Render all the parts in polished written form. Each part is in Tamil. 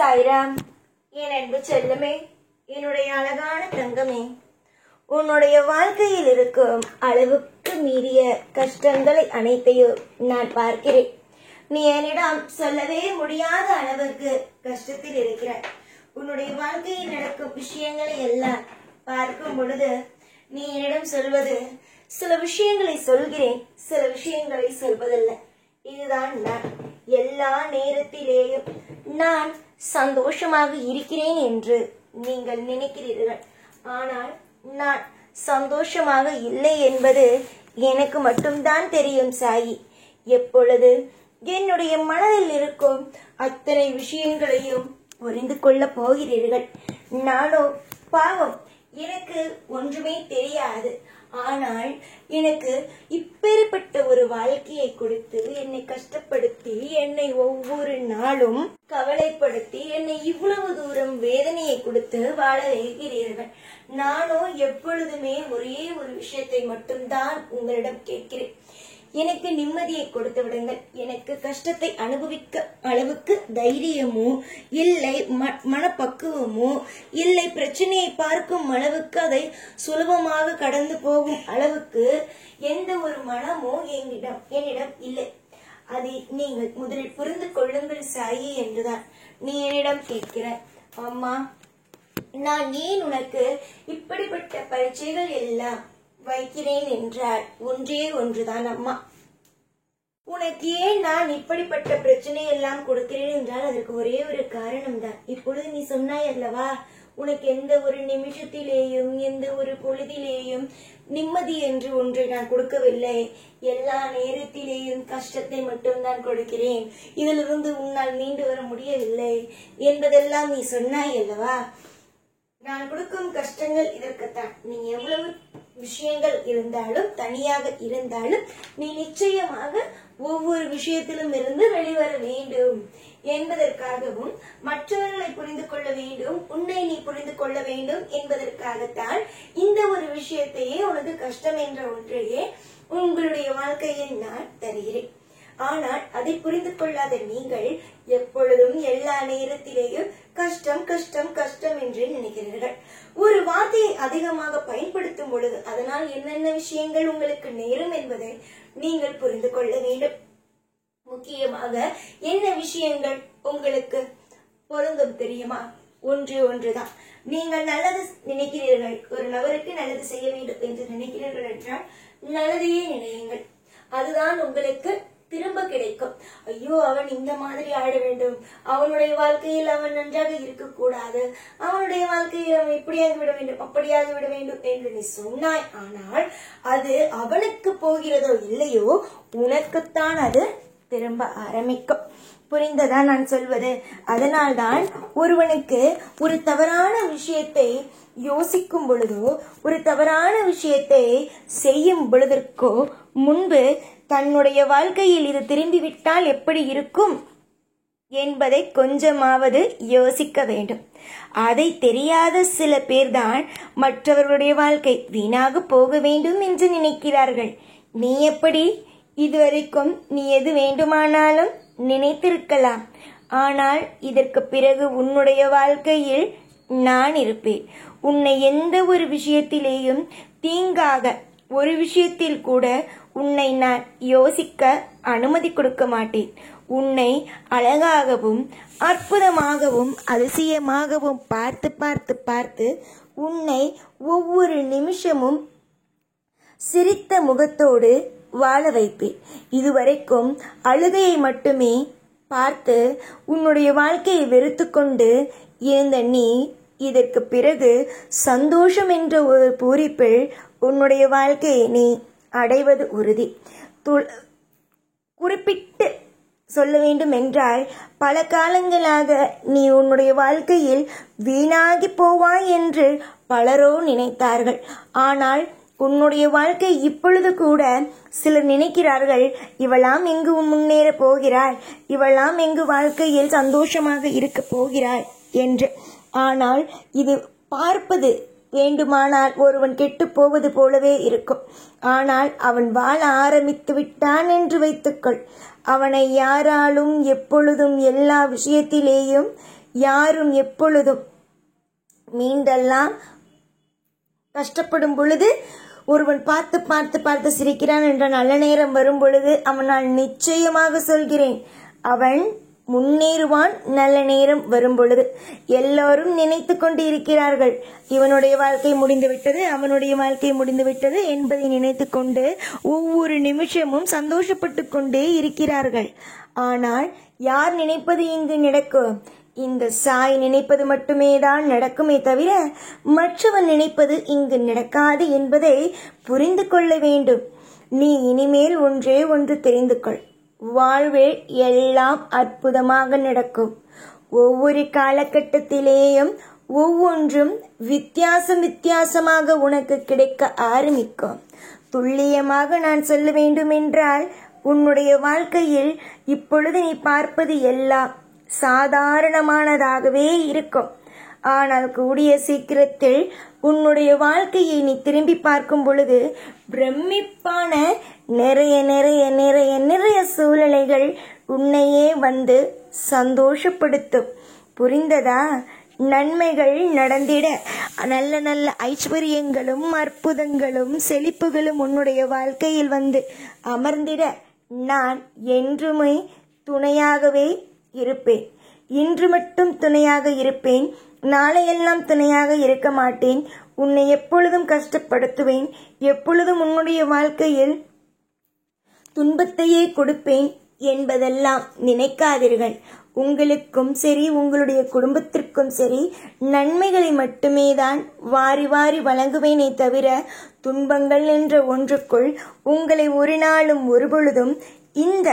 சாய்ராம். என் அன்பு செல்லமே, என்னுடைய அழகான தங்கமே, உன்னுடைய வாழ்க்கையில் இருக்கும் அளவுக்கு மீறிய கஷ்டங்களை அனைத்தையும் நான் பார்க்கிறேன். நீ என்னிடம் சொல்லவே முடியாத அளவுக்கு கஷ்டத்தில் இருக்கிறாய். உன்னுடைய வாழ்க்கையில் நடக்கும் விஷயங்களை எல்லாம் பார்க்கும் பொழுது நீ என்னிடம் சொல்வது, சில விஷயங்களை சொல்கிறேன், சில விஷயங்களை சொல்வதில்லை. இதுதான் நான். எல்லா நேரத்திலேயும் நான் சந்தோஷமாக இருக்கிறேன் என்று நீங்கள் நினைக்கிறீர்கள். ஆனால் நான் சந்தோஷமாக இல்லை என்பது எனக்கு மட்டும்தான் தெரியும் சாயி. எப்பொழுது என்னுடைய மனதில் இருக்கும் அத்தனை விஷயங்களையும் புரிந்து கொள்ள போகிறீர்கள். நானோ பாவம், எனக்கு ஒன்றுமே தெரியாது. ஆனால் எனக்கு இப்பேற்பட்ட ஒரு வாழ்க்கையை கொடுத்து என்னை கஷ்டப்படுத்தி என்னை ஒவ்வொரு நாளும் கவலைப்படுத்தி என்னை இவ்வளவு தூரம் வேதனையை கொடுத்து வாழ வைக்கிறீர்கள். நானோ எப்பொழுதுமே ஒரே ஒரு விஷயத்தை மட்டும்தான் உங்களிடம் கேட்கிறேன். எனக்கு நிம்மதியை கொடுத்து விடுங்கள். எனக்கு கஷ்டத்தை அனுபவிக்க அளவுக்கு தைரியமோ இல்லை மனப்பக்குவமோ இல்லை பிரச்சனையை பார்க்கும் அளவுக்கு அதை சுலபமாக கடந்து போகும் அளவுக்கு எந்த ஒரு மனமோ என்னிடம் இல்லை. அதை நீங்கள் முதலில் புரிந்து கொள்ளுங்கள் சாயி என்றுதான் நீ என்னிடம் கேட்கிறாய். அம்மா, நான் ஏன் உனக்கு இப்படிப்பட்ட பரீட்சைகள் எல்லாம் வைக்கிறேன் என்றால் ஒன்றே ஒன்றுதான் அம்மா. உனக்கு ஏன் நான் இப்படிப்பட்ட பிரச்சனை எல்லாம் கொடுக்கிறேன் என்றால் அதற்கு ஒரே ஒரு காரணம் தான். இப்பொழுது நீ சொன்னாய் அல்லவா, உனக்கு எந்த ஒரு நிமிஷத்திலேயும் எந்த ஒரு பொழுதிலேயும் நிம்மதி என்று ஒன்றை நான் கொடுக்கவில்லை, எல்லா நேரத்திலேயும் கஷ்டத்தை மட்டும்தான் கொடுக்கிறேன், இதிலிருந்து உன்னால் மீண்டு வர முடியவில்லை என்பதெல்லாம் நீ சொன்னாய் அல்லவா. நான் கொடுக்கும் கஷ்டங்கள் இதற்குத்தான். நீ எவ்வளவு விஷயங்கள் இருந்தாலும் தனியாக இருந்தாலும் நீ நிச்சயமாக ஒவ்வொரு விஷயத்திலும் இருந்து வெளிவர வேண்டும் என்பதற்காகவும் மற்றவர்களை புரிந்து கொள்ள வேண்டும், உன்னை நீ புரிந்து கொள்ள வேண்டும் என்பதற்காகத்தான் இந்த ஒரு விஷயத்தையே உனக்கு கஷ்டம் என்ற ஒன்றையே உங்களுடைய வாழ்க்கையில் நான் தருகிறேன். ஆனால் அதை புரிந்து கொள்ளாத நீங்கள் எப்பொழுதும் எல்லா நேரத்திலேயும் கஷ்டம் கஷ்டம் கஷ்டம் என்று நினைக்கிறீர்கள். ஒரு வார்த்தையை அதிகமாக பயன்படுத்தும் பொழுது அதனால் என்னென்ன விஷயங்கள் உங்களுக்கு நேரும் என்பதை நீங்கள் புரிந்து கொள்ள வேண்டும். முக்கியமாக என்ன விஷயங்கள் உங்களுக்கு பொருந்தும் தெரியுமா? ஒன்றுதான். நீங்கள் நல்லது நினைக்கிறீர்கள், ஒரு நபருக்கு நல்லது செய்ய வேண்டும் என்று நினைக்கிறீர்கள் என்றால் நல்லதையே நினையுங்கள். அதுதான் உங்களுக்கு திரும்ப கிடைக்கும். ஐயோ, அவன் இந்த மாதிரி ஆட வேண்டும், அவனுடைய வாழ்க்கையில் அவன் நன்றாக இருக்கக்கூடாது, அவனுடைய வாழ்க்கையில் அவன் இப்படியாக விட வேண்டும் அப்படியாக விட வேண்டும் என்று நீ சொன்னாய். ஆனால் அது அவனுக்கு போகிறதோ இல்லையோ உனக்குத்தான் அது திரும்ப ஆரம்பிக்கும். புரிந்ததா நான் சொல்வது? அதனால்தான் ஒருவனுக்கு ஒரு தவறான விஷயத்தை யோசிக்கும் பொழுதோ ஒரு தவறான விஷயத்தை செய்யும் பொழுதற்கோ முன்பு தன்னுடைய வாழ்க்கையில் இது திரும்பிவிட்டால் எப்படி இருக்கும் என்பதை கொஞ்சமாவது யோசிக்க வேண்டும். அதை தெரியாத சில பேர்தான் மற்றவர்களுடைய வாழ்க்கை வீணாக போக வேண்டும் என்று நினைக்கிறார்கள். நீ எப்படி? இதுவரைக்கும் நீ எது வேண்டுமானாலும் நினைத்திருக்கலாம். ஆனால் இதற்கு பிறகு உன்னுடைய வாழ்க்கையில் நான் இருப்பேன். உன்னை எந்த ஒரு விஷயத்திலேயும் தீங்காக ஒரு விஷயத்தில் கூட உன்னை நான் யோசிக்க அனுமதி கொடுக்க மாட்டேன். உன்னை அழகாகவும் அற்புதமாகவும் அதிசயமாகவும் பார்த்து பார்த்து பார்த்து உன்னை ஒவ்வொரு நிமிஷமும் சிரித்த முகத்தோடு வாழ வைப்பேன். இதுவரைக்கும் அழுகையை மட்டுமே பார்த்து உன்னுடைய வாழ்க்கையை வெறுத்து கொண்டு இருந்த நீ இதற்கு பிறகு சந்தோஷம் என்ற ஒரு பூரிப்பில் உன்னுடைய வாழ்க்கையை நீ அடைவது உறுதி. குறிப்பிட்டு சொல்ல வேண்டும் என்றால் பல காலங்களாக நீ உன்னுடைய வாழ்க்கையில் வீணாகி போவாய் என்று பலரோ நினைத்தார்கள். ஆனால் உன்னுடைய வாழ்க்கை இப்பொழுது கூட சிலர் நினைக்கிறார்கள், இவளாம் எங்கு முன்னேற போகிறாள், இவளாம் எங்கு வாழ்க்கையில் சந்தோஷமாக இருக்க போகிறாள் என்று. ஆனால் இது பார்ப்பது வேண்டுமானால் ஒருவன் கெட்டு போவது போலவே இருக்கும். ஆனால் அவன் வாழ ஆரம்பித்து விட்டான் என்று வைத்துக்கொள். அவனை யாராலும் எப்பொழுதும் எல்லா விஷயத்திலேயும் யாரும் எப்பொழுதும் மீண்டெல்லாம் கஷ்டப்படும் பொழுது ஒருவன் பார்த்து பார்த்து பார்த்து சிரிக்கிறான் என்ற நல்ல நேரம் வரும் பொழுது அவனால் நிச்சயமாக சொல்கிறேன் அவன் முன்னேறுவான். நல்ல நேரம் வரும் பொழுது எல்லாரும் நினைத்து கொண்டு இருக்கிறார்கள் இவனுடைய வாழ்க்கை முடிந்துவிட்டது, அவனுடைய வாழ்க்கை முடிந்துவிட்டது என்பதை நினைத்து கொண்டு ஒவ்வொரு நிமிஷமும் சந்தோஷப்பட்டு கொண்டே இருக்கிறார்கள். ஆனால் யார் நினைப்பது இங்கு நடக்கும்? இந்த சாய் நினைப்பது மட்டுமே தான் நடக்குமே தவிர மற்றவன் நினைப்பது இங்கு நடக்காது என்பதை புரிந்து கொள்ள வேண்டும். நீ இனிமேல் ஒன்றே ஒன்று தெரிந்து கொள். வாழ்வில் எல்லாம் அற்புதமாக நடக்கும். ஒவ்வொரு காலகட்டத்திலேயும் ஒவ்வொன்றும் வித்தியாசமாக உனக்கு கிடைக்க ஆரம்பிக்கும். துல்லியமாக நான் சொல்ல வேண்டும் என்றால் உன்னுடைய வாழ்க்கையில் இப்பொழுது நீ பார்ப்பது எல்லாம் சாதாரணமானதாகவே இருக்கும். ஆனால் கூடிய சீக்கிரத்தில் உன்னுடைய வாழ்க்கையை நீ திரும்பி பார்க்கும் பொழுது பிரமிப்பான நிறைய நிறைய நிறைய நிறைய சூழ்நிலைகள் உன்னையே வந்து சந்தோஷப்படுத்தும். புரிந்ததா? நன்மைகள் நடந்திட நல்ல நல்ல ஐஸ்வர்யங்களும் அற்புதங்களும் செழிப்புகளும் உன்னுடைய வாழ்க்கையில் வந்து அமர்ந்திட நான் என்றுமே துணையாகவே இருப்பேன். இன்று மட்டும் துணையாக இருப்பேன், நாளையெல்லாம் துணையாக இருக்க மாட்டேன். உன்னை எப்பொழுதும் கஷ்டப்படுத்துவேன், எப்பொழுதும் உன்னுடைய வாழ்க்கையில் துன்பத்தையே கொடுப்பேன் என்பதெல்லாம் நினைக்காதீர்கள். உங்களுக்கும் சரி உங்களுடைய குடும்பத்திற்கும் சரி நன்மைகளை மட்டுமே தான் வாரி வாரி வழங்குவேனே தவிர துன்பங்கள் என்ற ஒன்றுக்குள் உங்களை ஒரு நாளும் ஒருபொழுதும் இந்த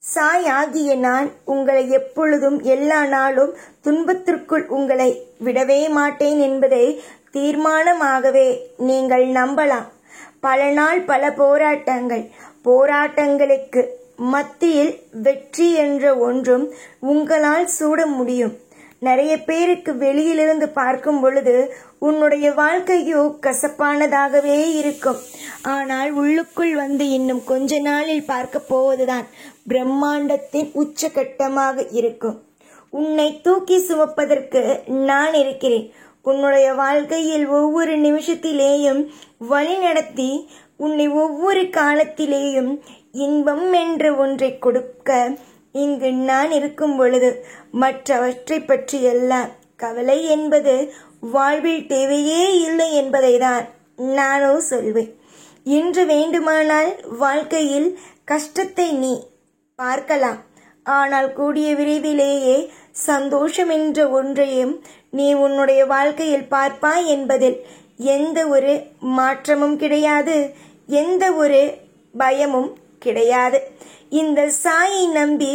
சாய் ஆகிய நான் உங்களை எப்பொழுதும் எல்லா நாளும் துன்பத்திற்குள் உங்களை விடவே மாட்டேன் என்பதை தீர்மானமாகவே நீங்கள் நம்பலாம். பல நாள் பல போராட்டங்களுக்கு மத்தியில் வெற்றி என்ற ஒன்றும் உங்களால் சூட முடியும். நிறைய பேருக்கு வெளியிலிருந்து பார்க்கும் பொழுது உன்னுடைய வாழ்க்கையோ கசப்பானதாகவே இருக்கும். ஆனால் உள்ளுக்குள் வந்து இன்னும் கொஞ்ச நாளில் பார்க்க போவதுதான் பிரம்மாண்டத்தின் உச்சகட்டமாக இருக்கும். உன்னை தூக்கி சுமப்பதற்கு நான் இருக்கிறேன். உன்னுடைய வாழ்க்கையில் ஒவ்வொரு நிமிஷத்திலேயும் வழி நடத்தி உன்னை ஒவ்வொரு காலத்திலேயும் இன்பம் என்ற ஒன்றை கொடுக்க இங்கு நான் இருக்கும் பொழுது மற்றவற்றை பற்றியெல்லாம் கவலை என்பது வாழ்வில் தேவையே இல்லை என்பதை தான் நானோ சொல்வேன். இன்று வேண்டுமானால் வாழ்க்கையில் கஷ்டத்தை நீ பார்க்கலாம், ஆனால் கூடிய விரைவிலேயே சந்தோஷம் என்ற ஒன்றையும் நீ உன்னுடைய வாழ்க்கையில் பார்ப்பாய் என்பதில் எந்த ஒரு மாற்றமும் கிடையாது, எந்த ஒரு பயமும் கிடையாது. இந்த சாயை நம்பி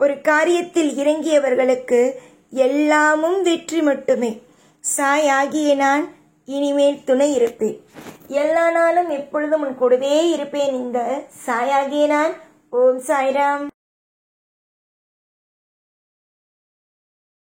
ஒரு காரியத்தில் இறங்கியவர்களுக்கு எல்லாமும் வெற்றி மட்டுமே. சாய் ஆகிய நான் இனிமேல் துணை இருப்பேன். எல்லா நாளும் எப்பொழுதும் உன் கூடவே இருப்பேன். இந்த சாய் ஆகிய நான். ஓம் சாய்ராம்.